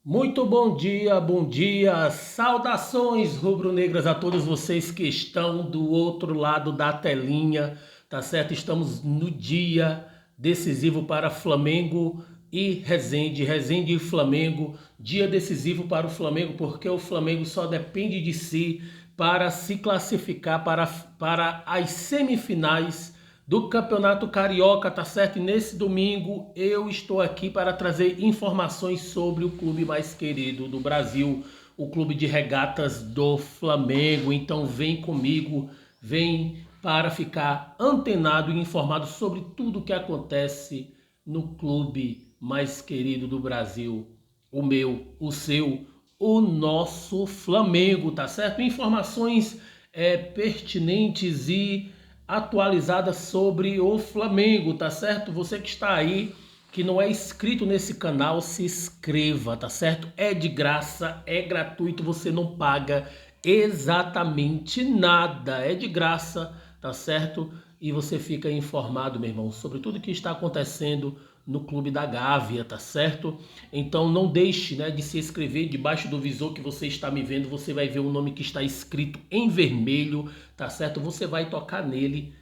Muito bom dia, saudações rubro-negras a todos vocês que estão do outro lado da telinha, tá certo? Estamos no dia decisivo para Flamengo e Resende e Flamengo, dia decisivo para o Flamengo porque o Flamengo só depende de si para se classificar para as semifinais do Campeonato Carioca, tá certo? E nesse domingo eu estou aqui para trazer informações sobre o clube mais querido do Brasil, o Clube de Regatas do Flamengo. Então vem comigo, vem para ficar antenado e informado sobre tudo o que acontece no clube mais querido do Brasil, o meu, o seu, o nosso Flamengo, tá certo? Informações pertinentes e atualizadas sobre o Flamengo, tá certo? Você que está aí, que não é inscrito nesse canal, se inscreva, tá certo? É de graça, é gratuito, você não paga exatamente nada, é de graça, tá certo? E você fica informado, meu irmão, sobre tudo que está acontecendo no Clube da Gávea, tá certo? Então não deixe, né, de se inscrever. Debaixo do visor que você está me vendo, você vai ver o nome que está escrito em vermelho, tá certo? Você vai tocar nele,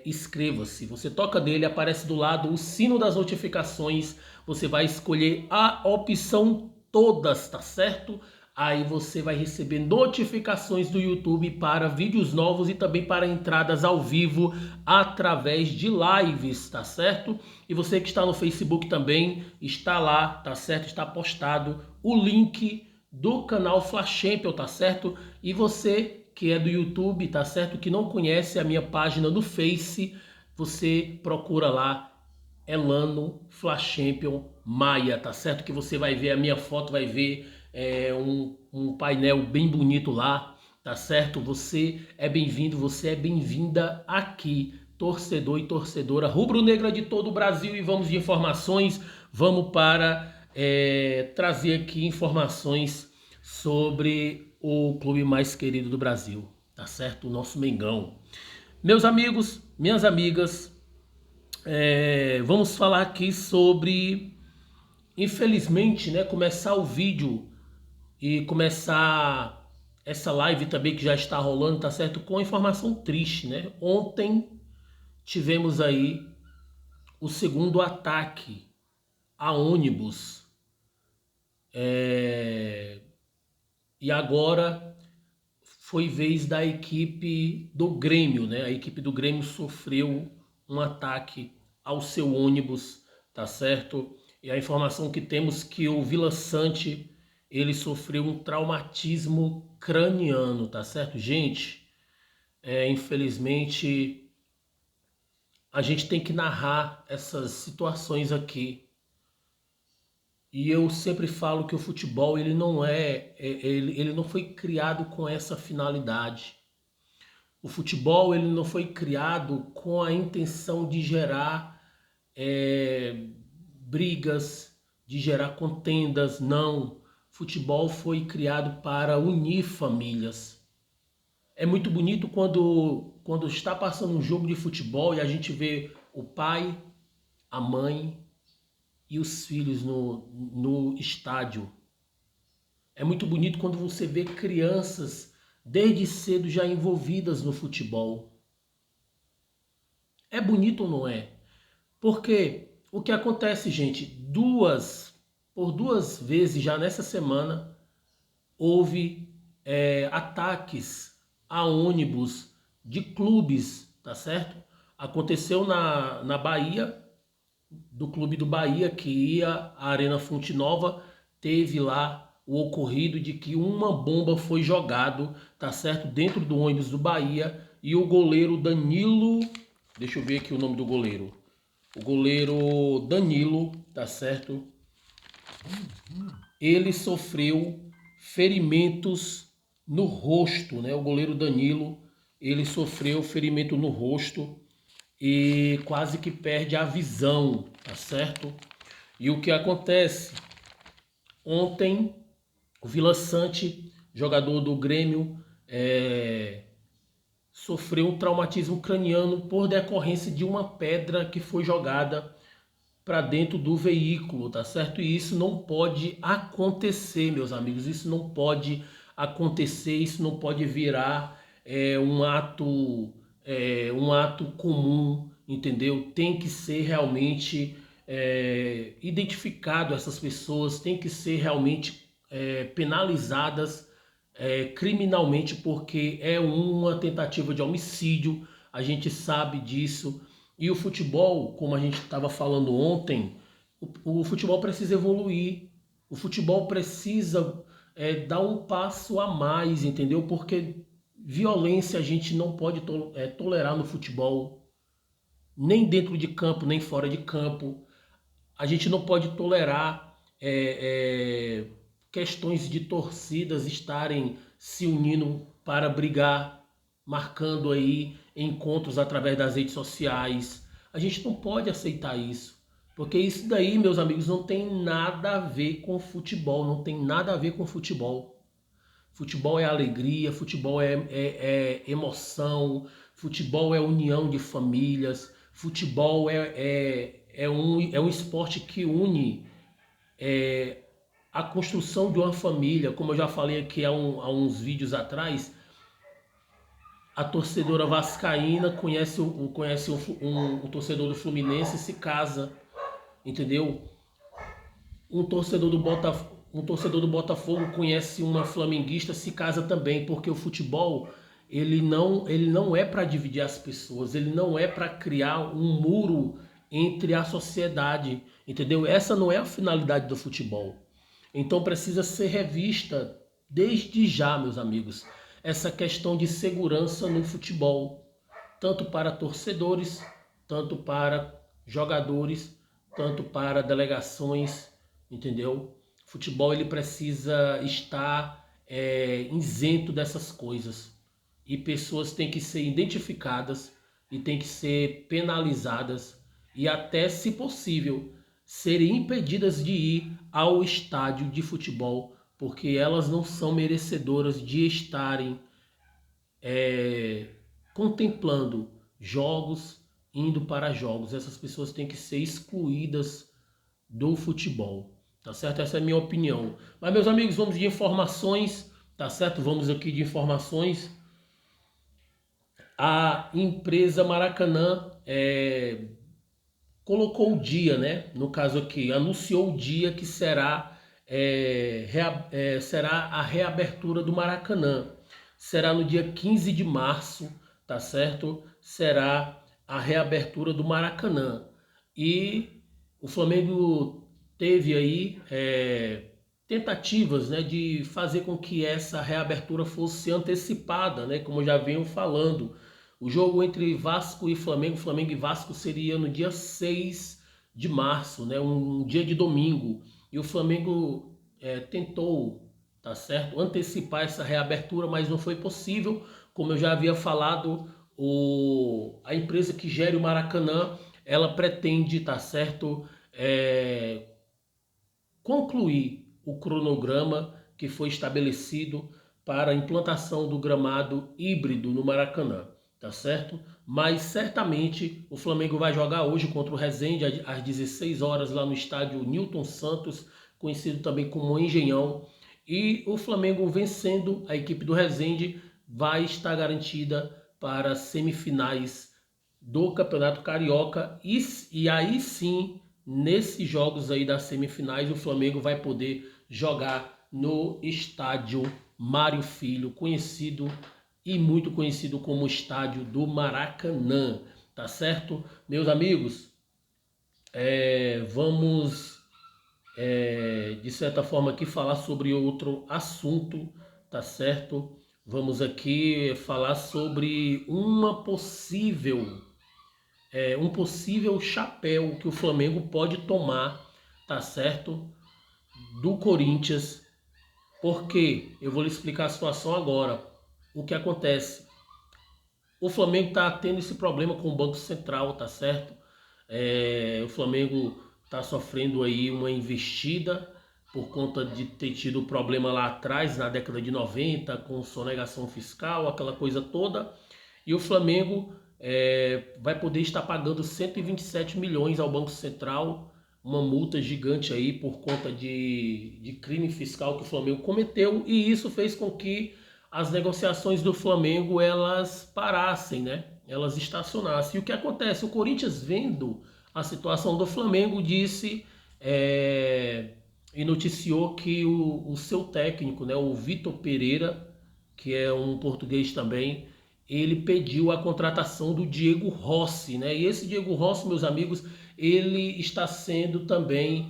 inscreva-se. Você toca nele, aparece do lado o sino das notificações, você vai escolher a opção todas, tá certo? Aí você vai receber notificações do YouTube para vídeos novos e também para entradas ao vivo através de lives, tá certo? E você que está no Facebook também, está lá, tá certo? Está postado o link do canal Flash Champion, tá certo? E você que é do YouTube, tá certo? Que não conhece a minha página no Face, você procura lá Elano Flash Champion Maia, tá certo? Que você vai ver a minha foto, vai ver um painel bem bonito lá, tá certo? Você é bem-vindo, você é bem-vinda aqui, torcedor e torcedora rubro-negra de todo o Brasil. E vamos de informações, vamos para trazer aqui informações sobre o clube mais querido do Brasil, tá certo? O nosso Mengão. Meus amigos, minhas amigas, vamos falar aqui sobre, infelizmente, né, começar o vídeo e começar essa live também que já está rolando, tá certo? Com informação triste, né? Ontem tivemos aí o segundo ataque a ônibus, e agora foi vez da equipe do Grêmio, né? A equipe do Grêmio sofreu um ataque ao seu ônibus, tá certo? E a informação que temos que o Vila Sante, ele sofreu um traumatismo craniano, tá certo? Gente, infelizmente a gente tem que narrar essas situações aqui. E eu sempre falo que o futebol ele não ele não foi criado com essa finalidade. O futebol ele não foi criado com a intenção de gerar brigas, de gerar contendas, não. Futebol foi criado para unir famílias. É muito bonito quando está passando um jogo de futebol e a gente vê o pai, a mãe e os filhos no estádio. É muito bonito quando você vê crianças desde cedo já envolvidas no futebol. É bonito ou não é? Porque o que acontece, gente, por duas vezes já nessa semana houve ataques a ônibus de clubes, tá certo? Aconteceu na Bahia, do clube do Bahia que ia à Arena Fonte Nova, teve lá o ocorrido de que uma bomba foi jogado, tá certo, dentro do ônibus do Bahia, e o goleiro Danilo, deixa eu ver aqui o nome do goleiro. O goleiro Danilo, tá certo? Ele sofreu ferimentos no rosto, né? O goleiro Danilo, ele sofreu ferimento no rosto e quase que perde a visão, tá certo? E o que acontece? Ontem, o Vila Sante, jogador do Grêmio, sofreu um traumatismo craniano por decorrência de uma pedra que foi jogada para dentro do veículo, tá certo? E isso não pode acontecer, meus amigos. Isso não pode acontecer, isso não pode virar um ato comum, entendeu? Tem que ser realmente identificado essas pessoas, tem que ser realmente penalizadas criminalmente, porque é uma tentativa de homicídio, a gente sabe disso. E o futebol, como a gente estava falando ontem, o futebol precisa evoluir, o futebol precisa dar um passo a mais, entendeu? Porque violência a gente não pode tolerar no futebol, nem dentro de campo, nem fora de campo. A gente não pode tolerar questões de torcidas estarem se unindo para brigar, marcando aí encontros através das redes sociais. A gente não pode aceitar isso, porque isso daí, meus amigos, não tem nada a ver com futebol, não tem nada a ver com futebol. Futebol é alegria, futebol é emoção, futebol é união de famílias, futebol é um esporte que une a construção de uma família. Como eu já falei aqui há uns vídeos atrás, a torcedora vascaína conhece um torcedor do Fluminense e se casa, entendeu? Um torcedor do Botafogo conhece uma flamenguista, se casa também, porque o futebol ele não é para dividir as pessoas, ele não é para criar um muro entre a sociedade, entendeu? Essa não é a finalidade do futebol. Então precisa ser revista desde já, meus amigos, essa questão de segurança no futebol, tanto para torcedores, tanto para jogadores, tanto para delegações, entendeu? Futebol ele precisa estar isento dessas coisas, e pessoas têm que ser identificadas e têm que ser penalizadas e até, se possível, serem impedidas de ir ao estádio de futebol, porque elas não são merecedoras de estarem contemplando jogos, indo para jogos. Essas pessoas têm que ser excluídas do futebol, tá certo? Essa é a minha opinião. Mas, meus amigos, vamos de informações, tá certo? Vamos aqui de informações. A empresa Maracanã colocou o dia, né? No caso aqui, anunciou o dia que será a reabertura do Maracanã. Será no dia 15 de março, tá certo? Será a reabertura do Maracanã. E o Flamengo teve aí tentativas, né, de fazer com que essa reabertura fosse antecipada, né? Como eu já venho falando. O jogo entre Vasco e Flamengo, Flamengo e Vasco, seria no dia 6 de março, né? Um dia de domingo. E o Flamengo tentou, tá certo, antecipar essa reabertura, mas não foi possível. Como eu já havia falado, a empresa que gere o Maracanã, ela pretende, tá certo, concluir o cronograma que foi estabelecido para a implantação do gramado híbrido no Maracanã, tá certo? Mas certamente o Flamengo vai jogar hoje contra o Resende às 16 horas lá no estádio Newton Santos, conhecido também como Engenhão. E o Flamengo vencendo a equipe do Resende vai estar garantida para as semifinais do Campeonato Carioca. E aí sim, nesses jogos aí das semifinais, o Flamengo vai poder jogar no estádio Mário Filho, conhecido e muito conhecido como estádio do Maracanã, tá certo? Meus amigos, vamos de certa forma aqui falar sobre outro assunto, tá certo? Vamos aqui falar sobre um possível chapéu que o Flamengo pode tomar, tá certo? Do Corinthians. Porque eu vou lhe explicar a situação agora. O que acontece? O Flamengo está tendo esse problema com o Banco Central, tá certo? O Flamengo está sofrendo aí uma investida por conta de ter tido problema lá atrás, na década de 90, com sonegação fiscal, aquela coisa toda. E o Flamengo vai poder estar pagando 127 milhões ao Banco Central uma multa gigante aí por conta de crime fiscal que o Flamengo cometeu, e isso fez com que as negociações do Flamengo elas parassem, né? Elas estacionassem. E o que acontece? O Corinthians, vendo a situação do Flamengo, disse e noticiou que o seu técnico, né, o Vitor Pereira, que é um português também, ele pediu a contratação do Diego Rossi, né? E esse Diego Rossi, meus amigos, ele está sendo também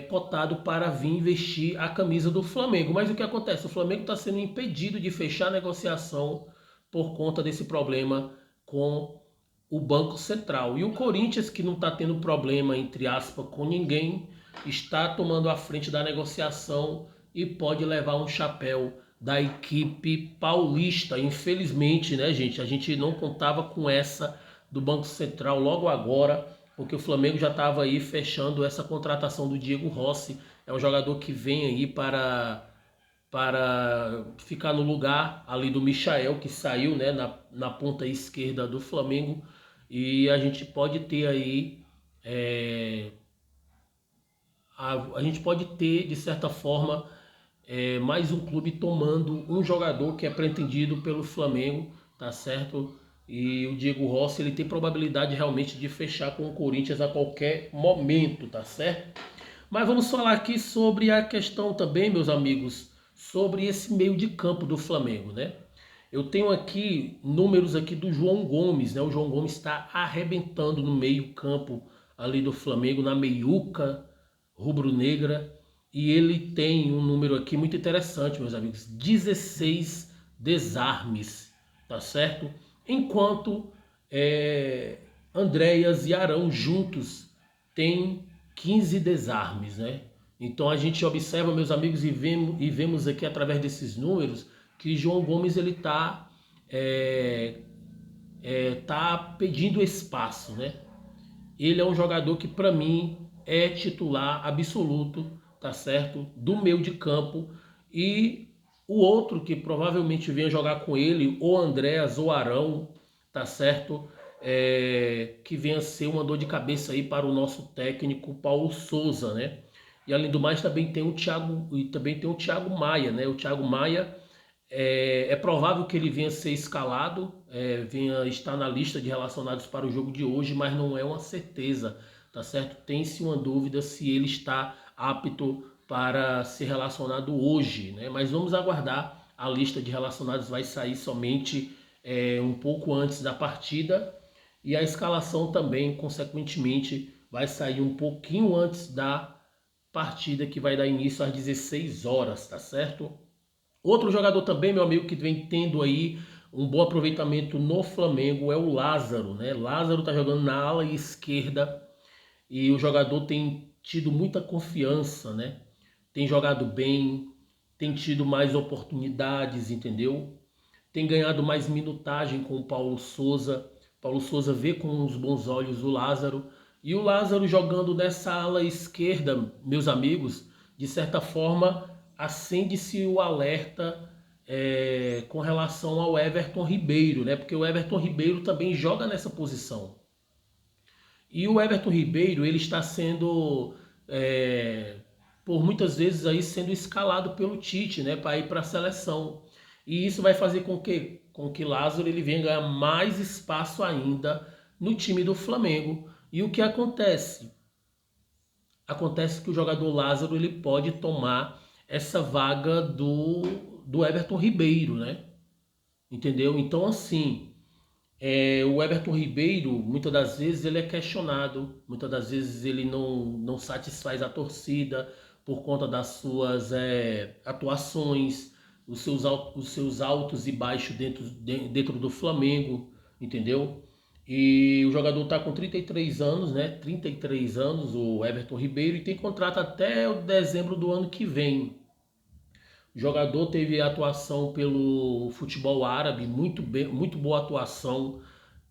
cotado para vir vestir a camisa do Flamengo. Mas o que acontece? O Flamengo está sendo impedido de fechar a negociação por conta desse problema com o Banco Central. E o Corinthians, que não está tendo problema, entre aspas, com ninguém, está tomando a frente da negociação e pode levar um chapéu da equipe paulista. Infelizmente, né, gente? A gente não contava com essa do Banco Central logo agora, porque o Flamengo já estava aí fechando essa contratação do Diego Rossi. É um jogador que vem aí para ficar no lugar ali do Michael, que saiu, né, na ponta esquerda do Flamengo. E a gente pode ter aí a gente pode ter, de certa forma, mais um clube tomando um jogador que é pretendido pelo Flamengo, tá certo? E o Diego Rossi, ele tem probabilidade realmente de fechar com o Corinthians a qualquer momento, tá certo? Mas vamos falar aqui sobre a questão também, meus amigos, sobre esse meio de campo do Flamengo, né? Eu tenho aqui números aqui do João Gomes, né? O João Gomes está arrebentando no meio campo ali do Flamengo, na meiuca rubro-negra, e ele tem um número aqui muito interessante, meus amigos, 16 desarmes, tá certo? Enquanto Andréas e Arão juntos têm 15 desarmes, né? Então a gente observa, meus amigos, e vemos aqui através desses números que João Gomes ele tá pedindo espaço, né? Ele é um jogador que para mim é titular absoluto, tá certo? Do meio de campo. E o outro que provavelmente venha jogar com ele, ou Andréas ou Arão, tá certo? Que venha ser uma dor de cabeça aí para o nosso técnico Paulo Souza, né? E além do mais também tem o Thiago Maia, né? O Thiago Maia é provável que ele venha ser escalado, venha estar na lista de relacionados para o jogo de hoje, mas não é uma certeza, tá certo? Tem-se uma dúvida se ele está apto para ser relacionado hoje, né? Mas vamos aguardar. A lista de relacionados vai sair somente um pouco antes da partida, e a escalação também, consequentemente, vai sair um pouquinho antes da partida, que vai dar início às 16 horas, tá certo? Outro jogador também, meu amigo, que vem tendo aí um bom aproveitamento no Flamengo é o Lázaro, né? Lázaro tá jogando na ala esquerda e o jogador tem tido muita confiança, né? Tem jogado bem, tem tido mais oportunidades, entendeu? Tem ganhado mais minutagem com o Paulo Souza. Paulo Souza vê com os bons olhos o Lázaro. E o Lázaro jogando nessa ala esquerda, meus amigos, de certa forma acende-se o alerta com relação ao Everton Ribeiro, né? Porque o Everton Ribeiro também joga nessa posição. E o Everton Ribeiro, ele está sendo, por muitas vezes, aí sendo escalado pelo Tite, né? Para ir para a seleção. E isso vai fazer com que Lázaro ele venha ganhar mais espaço ainda no time do Flamengo. E o que acontece? Acontece que o jogador Lázaro ele pode tomar essa vaga do Everton Ribeiro, né? Entendeu? Então, assim, o Everton Ribeiro, muitas das vezes, ele é questionado, muitas das vezes ele não satisfaz a torcida por conta das suas atuações, os seus altos e baixos dentro do Flamengo, entendeu? E o jogador está com 33 anos, né? 33 anos, o Everton Ribeiro, e tem contrato até o dezembro do ano que vem. O jogador teve atuação pelo futebol árabe, muito bem, muito boa atuação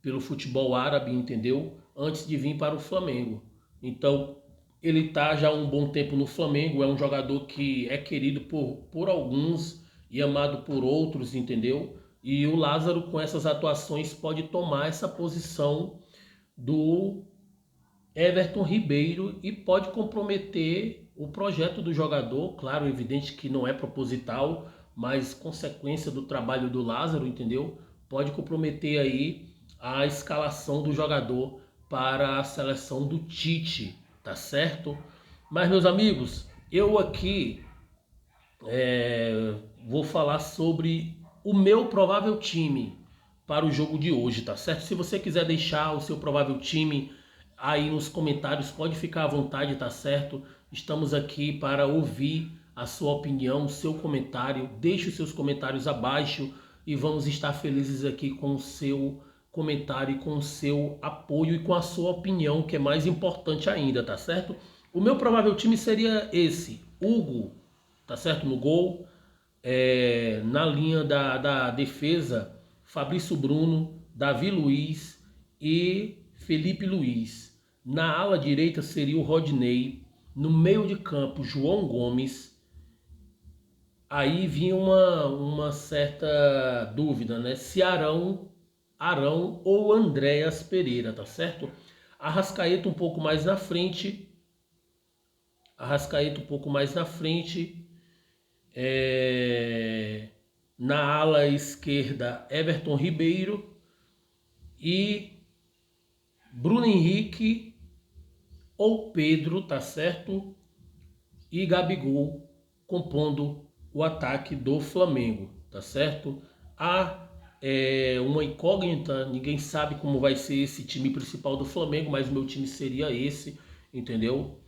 pelo futebol árabe, entendeu? Antes de vir para o Flamengo. Então, ele está já há um bom tempo no Flamengo, é um jogador que é querido por alguns e amado por outros, entendeu? E o Lázaro, com essas atuações, pode tomar essa posição do Everton Ribeiro e pode comprometer o projeto do jogador. Claro, evidente que não é proposital, mas consequência do trabalho do Lázaro, entendeu? Pode comprometer aí a escalação do jogador para a seleção do Tite, tá certo? Mas, meus amigos, eu aqui vou falar sobre o meu provável time para o jogo de hoje, tá certo? Se você quiser deixar o seu provável time aí nos comentários, pode ficar à vontade, tá certo? Estamos aqui para ouvir a sua opinião, o seu comentário. Deixe os seus comentários abaixo e vamos estar felizes aqui com o seu comentário, com o seu apoio e com a sua opinião, que é mais importante ainda, tá certo? O meu provável time seria esse: Hugo, tá certo? No gol. Na linha da defesa, Fabrício Bruno, Davi Luiz e Felipe Luiz. Na ala direita seria o Rodinei. No meio de campo, João Gomes. Aí vinha uma certa dúvida, né? Se Arão ou Andréas Pereira, tá certo? Arrascaeta um pouco mais na frente. Arrascaeta um pouco mais na frente. Na ala esquerda, Everton Ribeiro e Bruno Henrique ou Pedro, tá certo? E Gabigol compondo o ataque do Flamengo, tá certo? Há uma incógnita, ninguém sabe como vai ser esse time principal do Flamengo, mas o meu time seria esse, entendeu?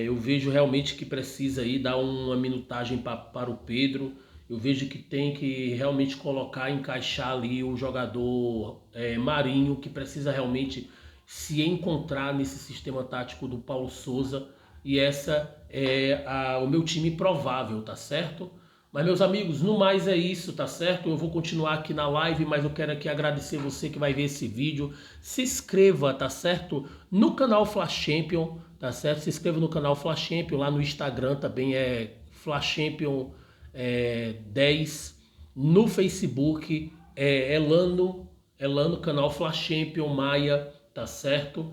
Eu vejo realmente que precisa aí dar uma minutagem para o Pedro. Eu vejo que tem que realmente colocar, encaixar ali o jogador Marinho, que precisa realmente se encontrar nesse sistema tático do Paulo Souza. E essa é o meu time provável, tá certo? Mas, meus amigos, no mais é isso, tá certo? Eu vou continuar aqui na live, mas eu quero aqui agradecer você que vai ver esse vídeo. Se inscreva, tá certo? No canal Flash Champion, tá certo? Se inscreva no canal Flash Champion, lá no Instagram também é Flash Champion 10. No Facebook é Elano canal Flash Champion Maia, tá certo?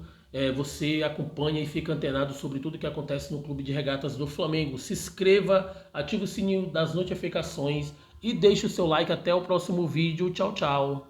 Você acompanha e fica antenado sobre tudo que acontece no Clube de Regatas do Flamengo. Se inscreva, ative o sininho das notificações e deixe o seu like. Até o próximo vídeo. Tchau, tchau.